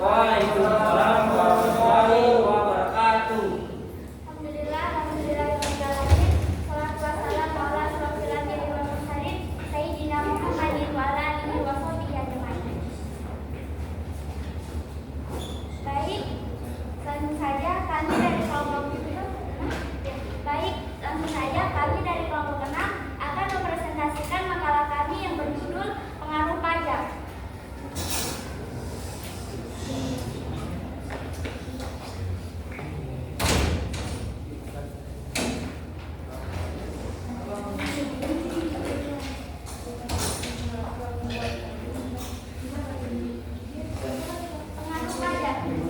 Waalaikumsalam warahmatullahi wabarakatuh. Alhamdulillah, Salatu wassalamu ala asyrofil anbiya'i wal mursalin Sayyidina Muhammadin wa ala alihi wa sahbihi ajma'in. Baik, langsung saja kami dari kelompok 6 akan mempresentasikan makalah kami yang berjudul Pengaruh Pajak.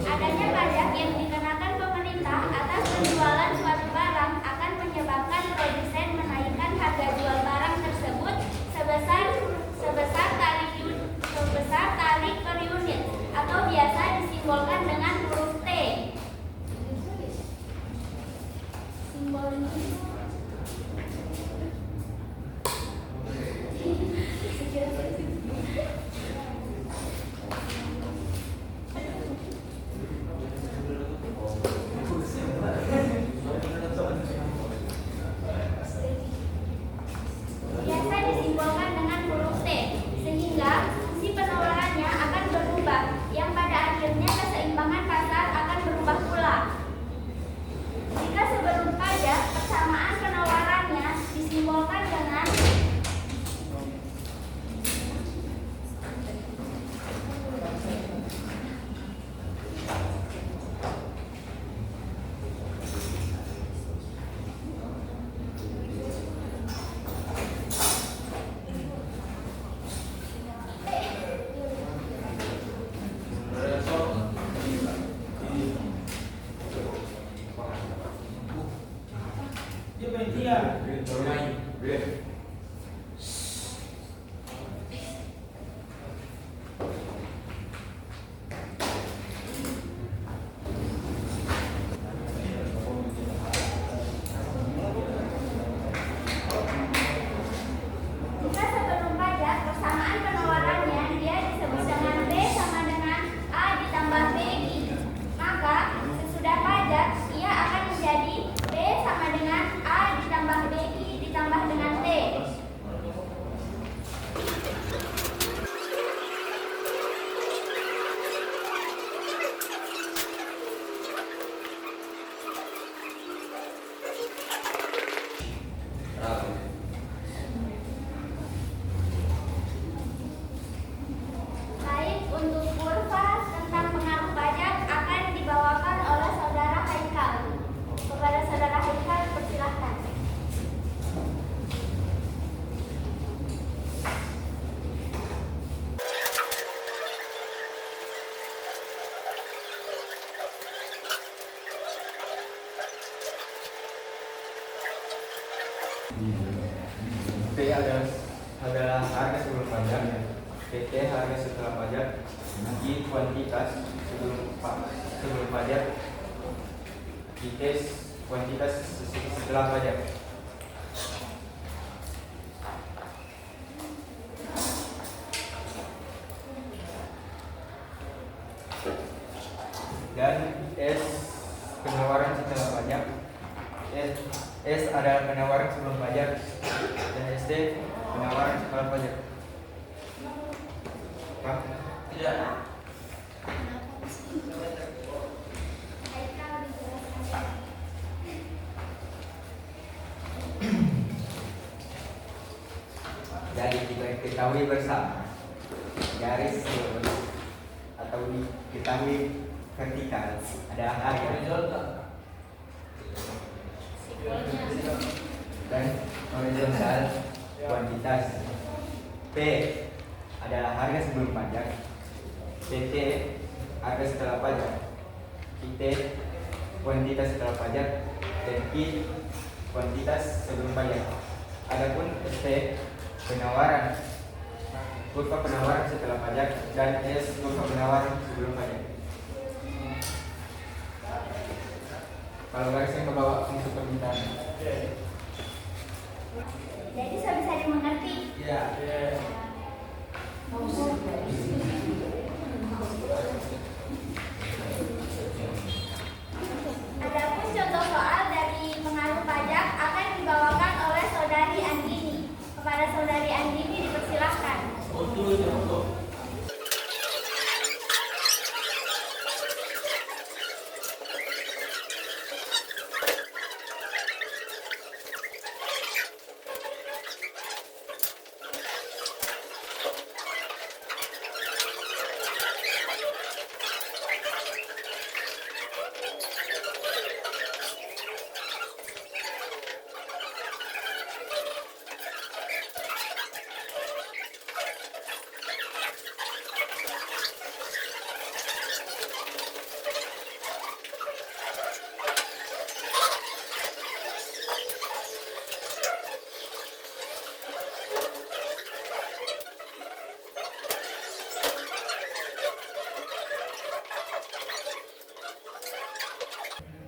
Adanya pajak yang dikenakan pemerintah atas penjualan suatu barang akan menyebabkan produsen menaikkan harga jual barang tersebut sebesar tarif per unit atau biasa disimbolkan dengan huruf T. Simbol ini disimbolkan dengan huruf T, sehingga fungsi penawarannya akan berubah, yang pada akhirnya keseimbangan pasar akan berubah pula. Jika sebelum pajak, persamaan penawarannya disimbolkan dengan P adalah harga sebelum pajak, PT harga setelah pajak, I kuantitas sebelum pajak, IT kuantitas setelah pajak. Dan S penawaran setelah pajak. S adalah penawaran sebelum pajak, dan SD penawaran setelah pajak. Pak? Tidak. Jadi kita ketahui bersama garis atau diketahui vertikal adalah harga dan horizontal kuantitas. P adalah harga sebelum pajak, PT harga setelah pajak, IT kuantitas setelah pajak, dan Q kuantitas sebelum pajak. Adapun ST penawaran, kurva penawaran setelah pajak, dan S kurva penawaran sebelum pajak. Kalau garisnya ke bawah untuk permintaan. Jadi sudah bisa dimengerti. Ya. Adapun contoh soal dari pengaruh pajak akan dibawakan oleh saudari Andini. Kepada saudari Andini dipersilahkan.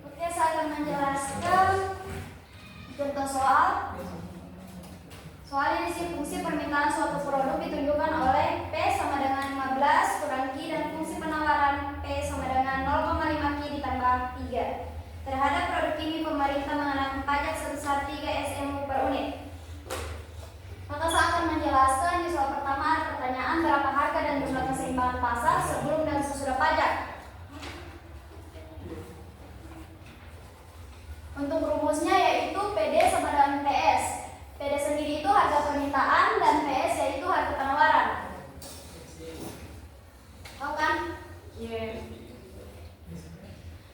Oke, saya akan menjelaskan contoh soal. Soal isi fungsi permintaan suatu produk ditunjukkan oleh P sama dengan 15 kurang Q dan fungsi penawaran P sama dengan 0,5 Q ditambah 3. Terhadap produk ini pemerintah mengenakan pajak sebesar 3 SMU per unit. Maka saya akan menjelaskan di soal pertama ada pertanyaan berapa harga dan jumlah keseimbangan pasar sebelum dan sesudah pajak. Untuk rumusnya yaitu PD sama dengan PS. PD sendiri itu harga permintaan dan PS yaitu harga penawaran. Tahu kan? Iya.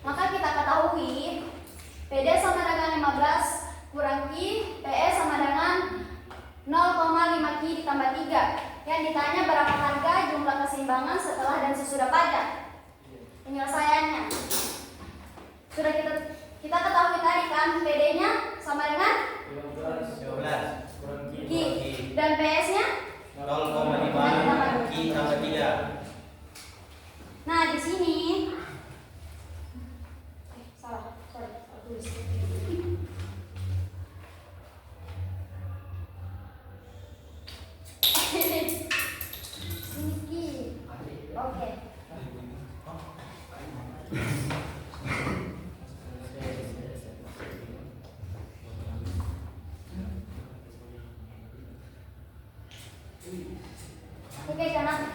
Maka kita ketahui PD sama dengan 15 kurang Q, PS sama dengan 0,5 Q ditambah 3. Yang ditanya berapa harga jumlah keseimbangan setelah dan sesudah pajak. Penyelesaiannya sudah kita ketahui tadi kan, PD-nya sama dengan 12 Q dan PS-nya 0,5 Q tambah 3. Nah, di sini salah tulis. Sini Q. Oke. Oke, karena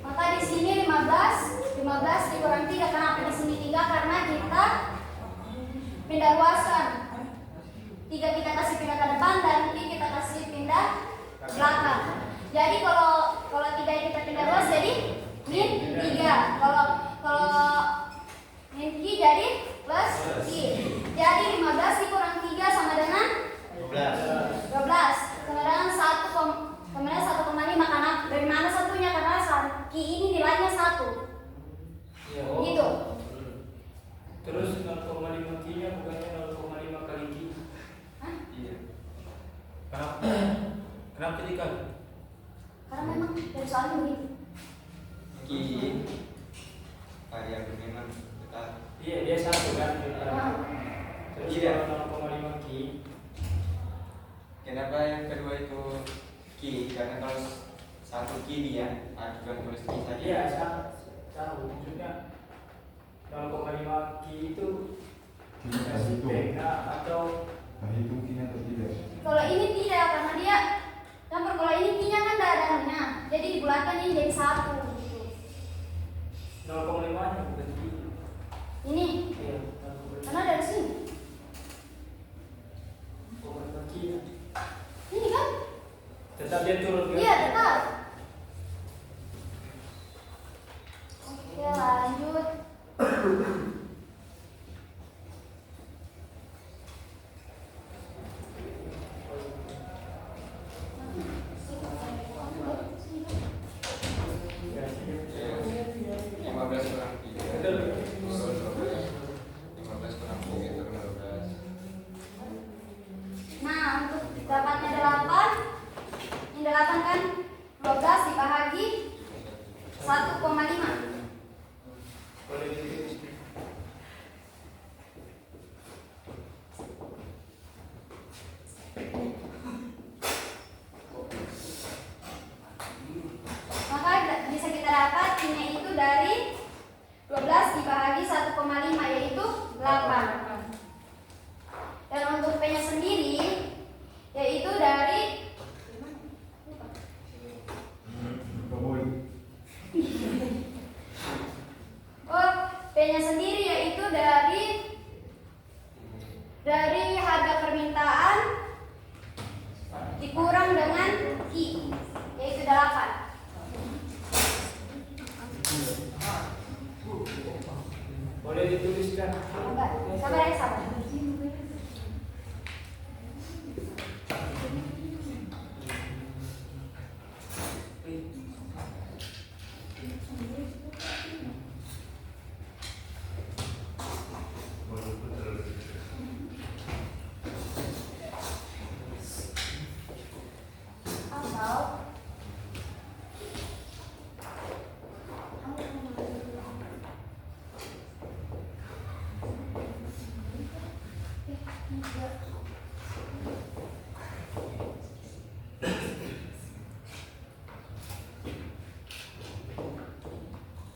maka di sini 15 dikurang 3. Kenapa di sini 3? Karena kita pindah luaskan. 3 kita kasih pindah ke depan dan kita kasih pindah ke belakang. Jadi kalau 3 kita pindah luas jadi min 3. Kalau min Q jadi plus Q. Jadi 15 dikurang 3 sama dengan 12 sama dengan 1,5. Karena dari mana satunya? Karena Q ini nilainya 1. Gitu. Terus 0,5 Q-nya bukannya 0,5 kali Q? Hah? Iya. Kenapa dikali? Karena memang dari soalnya begitu. Q variabel memang tetap. Iya, dia 1 kan? Terus Iya. kalau 0,5 Q. Kenapa yang kedua itu Q? Karena kalau 1 Q dia juga tulis Q tadi. Iya, tahu. Maksudnya 0,5 Q itu kasih pena atau hitung Q-nya atau tidak? Kalau ini tidak, karena dia campur. Kalau ini Q-nya kan ada dalamnya, jadi dibulatkan ini jadi 1 gitu. 0,5 nya bukan Q. Ini Iya, karena dari sini. 0,5 Q. Ini kan? Tetap dia turun kan? Iya, tetap. Oke, lanjut. Iya. 15 kurang 3. Betul. P-nya sendiri yaitu dari harga permintaan dikurang dengan Q, yaitu 8. Boleh dituliskan. Sabar ya, sabar.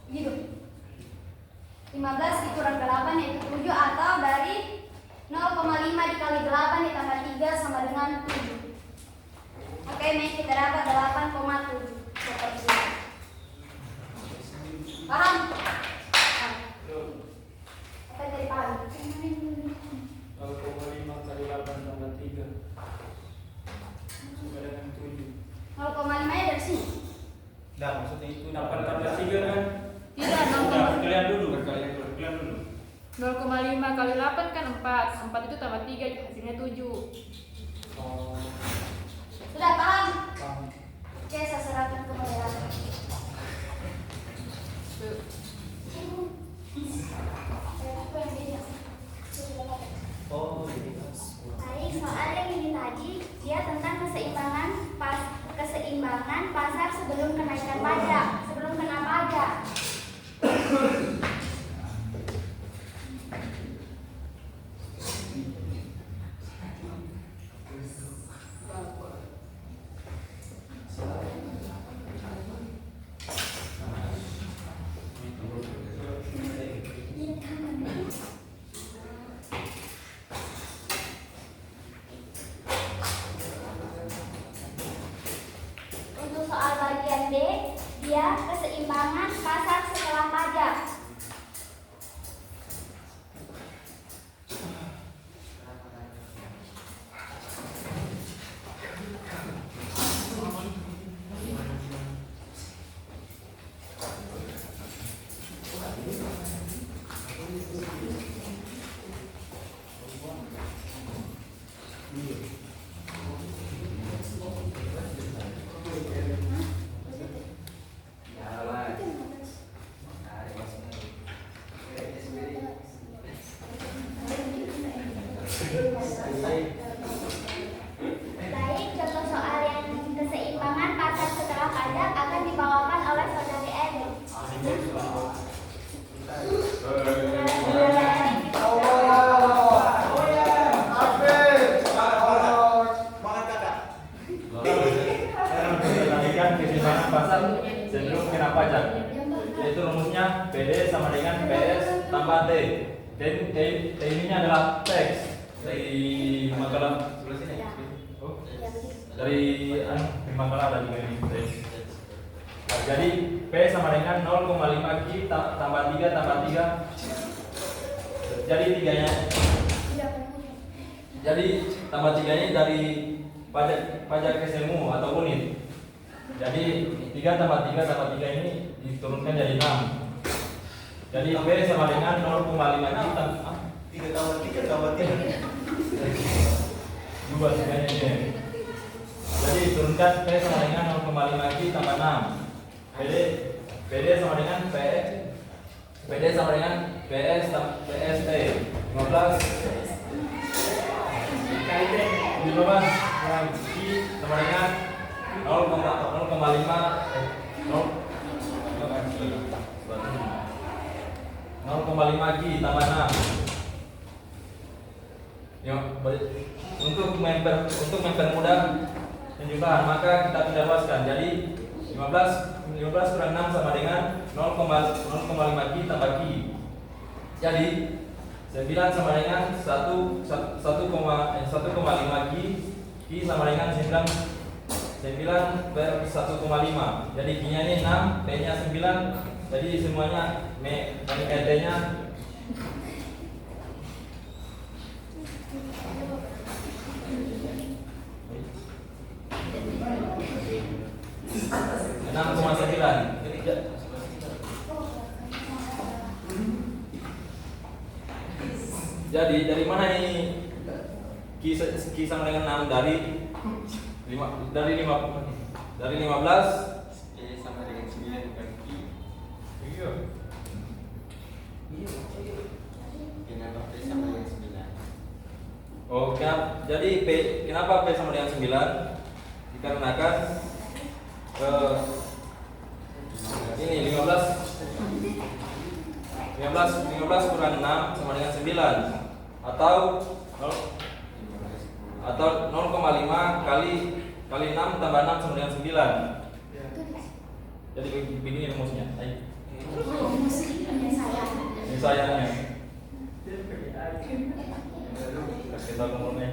Gitu. 15 dikurang 8 yaitu 7, atau dari 0,5 dikali 8 ditambah 3 sama dengan 7. Oke, nih kita dapat 8,7. Seperti ini. Paham? Apa yang tadi paham? 0,5 kali 8 tambah 3 sama dengan 7. 0,5 nya dari sini. Nah, maksudnya itu 8 tambah 3 kan? Tidak, Udah, kalian dulu. 0,5 kali 8 kan 4. 4 itu tambah 3 hasilnya 7. Oh, Sudah paham? paham. Oke, saya serahkan ke moderator. Tuh. oh jadi Baik, soal yang ini tadi dia tentang keseimbangan pasar sebelum kenaikan pajak, sebelum kena pajak. Untuk soal bagian B, dia keseimbangan pasar setelah pajak. Baik, contoh soal yang keseimbangan pasar setelah pajak akan dibawakan oleh saudari Eni. Mengenalikan keseimbangan pasar sebelum kena pajak, yaitu rumusnya PD sama dengan PS tambah T. Dan T ini adalah teks dari makalah sebelah sini. Oh, dari makalah ada juga ini teks. Nah, jadi P sama dengan 0,5 Q tambah 3 tambah 3. Jadi tiganya, jadi tambah tiganya dari pajak SMU atau unit. Jadi 3 tambah 3 tambah 3 ini diturunkan jadi 6. Jadi P sama dengan 0,5 Q tambah 3 tambah 3 tambah 3. 2 tiganya ini. Jadi turunkan P sama dengan 0,5 Q tambah 6. PD sama dengan PD sama dengan PST 15 Q sama dengan 0,5 Q tambah 6. Yuk, untuk mempermudah penjumlahan maka kita tidak luaskan. Jadi 15 kurang 6 sama dengan 0,5 Q tambah Q. Jadi 9 sama dengan 1,5 Q sama dengan 9 per 1,5. Jadi Q nya ini 6, P nya 9. Jadi semuanya PT-nya $6,9. Jadi dari mana ini Q sama dengan 6 dari 15 P sama dengan 9 bukan Q. iya. Kenapa P sama dengan 9? Oh, jadi kenapa P sama dengan 9? Dikarenakan ini 15 kurang 6 sama dengan 9 atau 0,5 kali 6 tambah 6 sama dengan 9. Jadi begini rumusnya. Ayo. Ini sayangnya. Kita ngomongnya.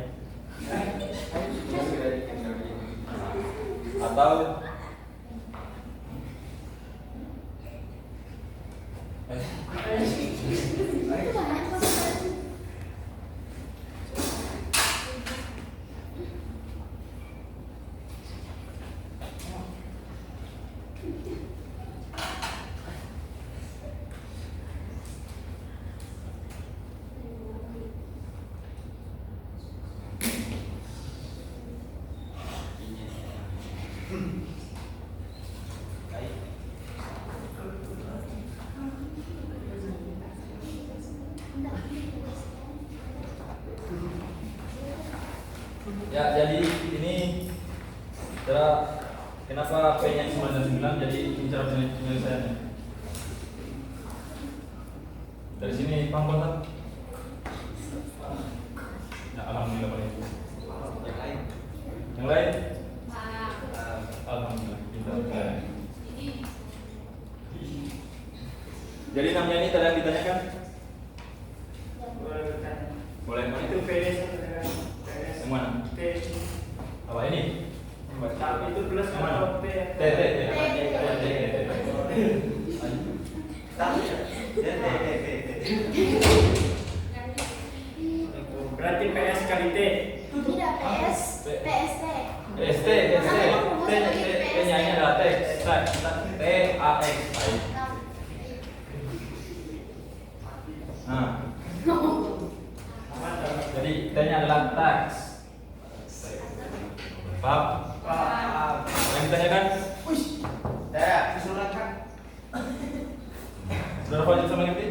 Atau ya, jadi ini cara kenapa P-nya 9 jadi ini cara penyelesaiannya. Dari sini paham kan? Ya, alhamdulillah paling itu. Yang lain? Alhamdulillah. Jadi namanya ini tadi yang ditanyakan? Boleh. Itu PS sama dengan PS. Yang mana? T. Apa ini? Tapi itu plus Yang mana? atau P. T. Berarti PS kali T. Tidak PS, PST. ST. T-nya ini adalah T. TAX. Nah, jadi T-nya adalah tax. Paham? Yang ditanyakan? Saudara Fajar sama ngerti?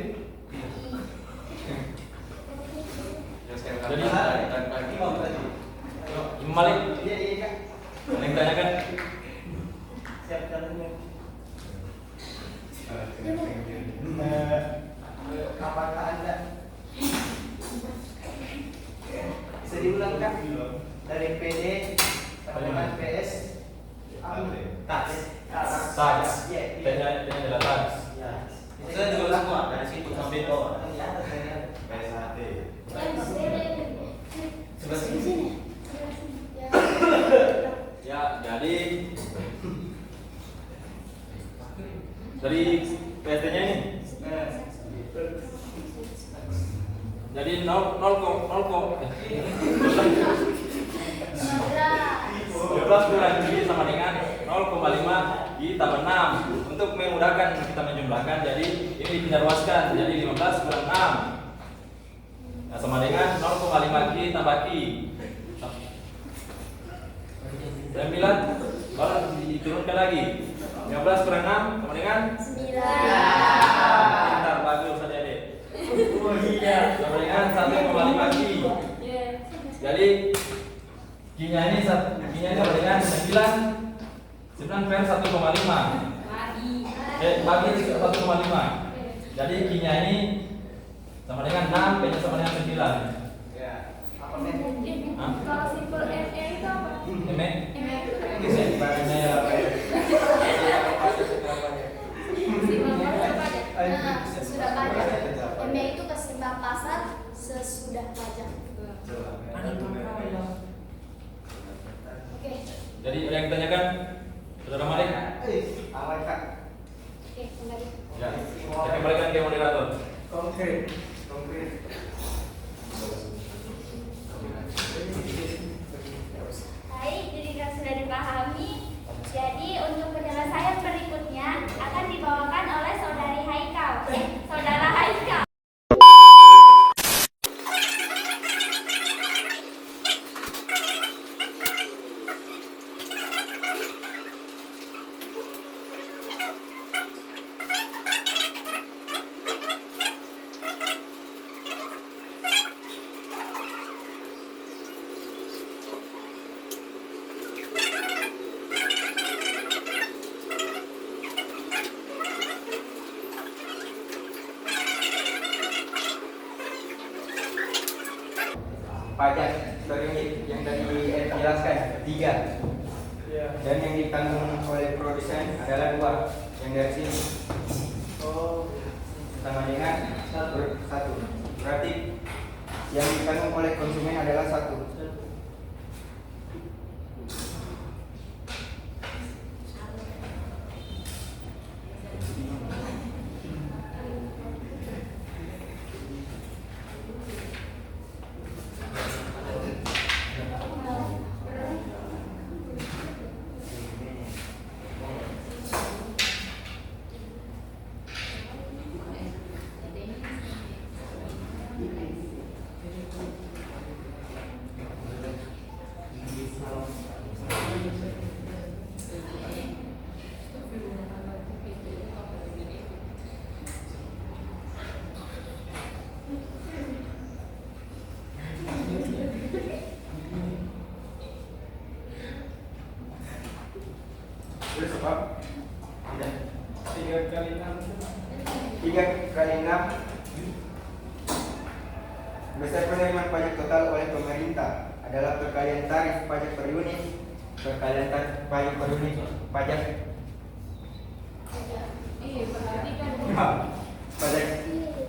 Jadi Imam Malik, yang ditanyakan? Apakah Anda bisa diulangkan dari PD sama dengan PS? Tax. Tax. T-nya adalah tax. Saya juga semua dari situ sampai bawah. PSHT. Sebelah sini. Ya, jadi dari PT-nya ini. Jadi 12 kurang Q sama dengan 0,5 Q tambah 6. Untuk memudahkan kita menjumlahkan, jadi ini dipindah ruaskan. Jadi 15 kurang 6. Nah, sama dengan 0,5 Q tambah Q. 9 baru diturunkan lagi. 15 kurang 6 sama dengan 9. Bentar, bagus saja deh. Oh iya. Sama dengan 1,5 Q. Jadi Q-nya ini sama dengan 9 per 1,5. Bagi 1,5. Jadi Q-nya ini sama dengan 6, P-nya sama dengan 9. Ya. Apa nih? Kalau simpel ME itu apa? ME? Bisa dibahasnya ya. Sesudah pajak. ME itu kesimbang pasar sesudah pajak. Oke. Jadi ada yang ditanyakan? Saudara Malik? Awal Kak. Oke, kembali. Ya. Kita kembalikan ke Konkret. Baik, jika sudah dipahami, jadi untuk penyelesaian berikutnya akan dibawakan oleh saudari Haikal. Saudara Haikal. Pajak berunit yang tadi jelaskan 3, Ya. dan yang ditanggung oleh produsen adalah 2 yang dari sini Oh, sama dengan 1. Berarti yang ditanggung oleh konsumen adalah 1. Terus apa? 3 kali 6. 3 kali 6 besar penerimaan pajak total oleh pemerintah adalah perkalian tarif pajak per unit, perkalian tarif pajak per unit pajak Iya, perhatikan.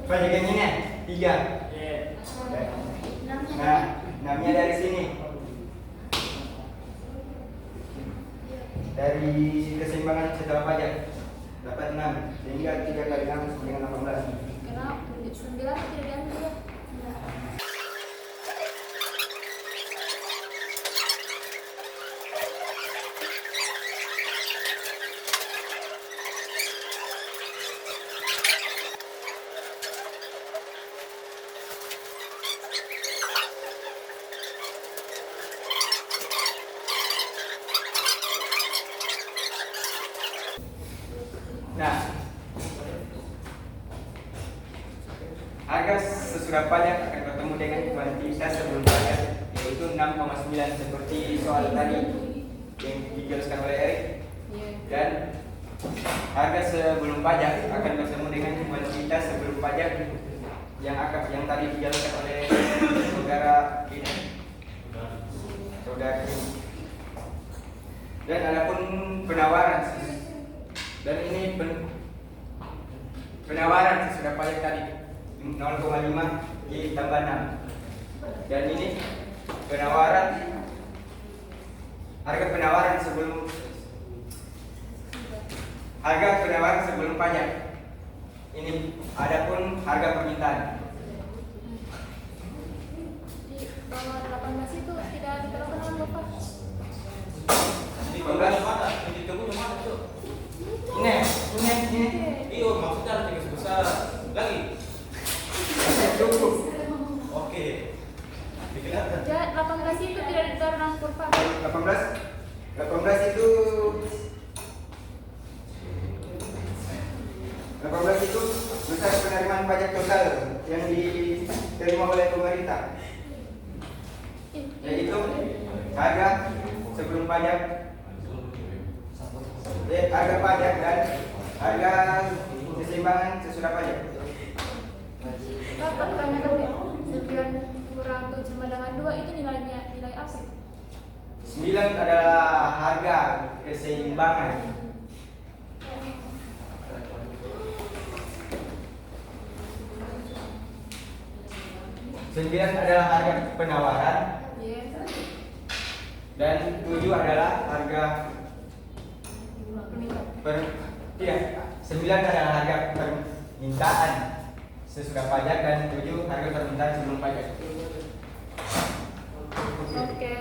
pajak yang ini 3. Ya. Nah, 6-nya dari sini. Dari keseimbangan setelah pajak dapat 6, sehingga 3 kali 6 sama dengan 18. Kenapa 9 tidak diambil ya? Nah, harga sesudah pajak akan bertemu dengan kuantitas sebelum pajak, yaitu 6,9 seperti soal tadi yang dijelaskan oleh Erik. Iya. Dan harga sebelum pajak akan bertemu dengan kuantitas sebelum pajak yang tadi dijelaskan oleh saudara ini. Saudara ini. Dan adapun penawaran, dan ini penawaran sesudah pajak tadi 0,5 ditambah 6. Dan ini penawaran, harga penawaran sebelum pajak. Ini adapun harga permintaan. Di bawah 18 itu tidak diperlakukan Bapak. Di bawah mana? Di tunggu mana tuh? Ini. Iyo, maksudnya harus tinggal sebesar lagi. Cukup. Oke. Dikelihatan. Ya, 18 itu tidak diterangkan Pak. 18 itu 18 itu besar penerimaan pajak total yang diterima oleh pemerintah, yaitu harga sebelum pajak, harga pajak dan harga keseimbangan sesudah pajak. Bapak tanya kan 9 kurang 7 sama dengan 2 itu nilai apa? 9 adalah harga keseimbangan. 9 adalah harga penawaran Iya. dan 7 adalah harga tidak, 9 adalah harga permintaan, sesudah pajak, dan 7 harga permintaan sebelum pajak. Oke.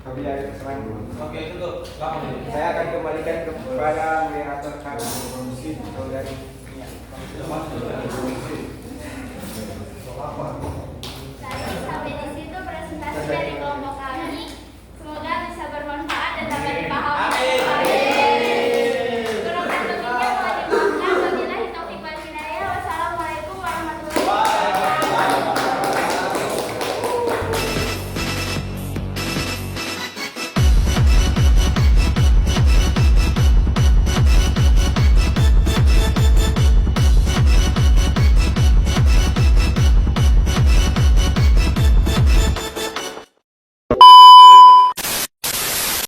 Apabila ada kesalahan, Oke, tutup. 8 menit. saya akan kembalikan kepada moderator kami, saudari Nia.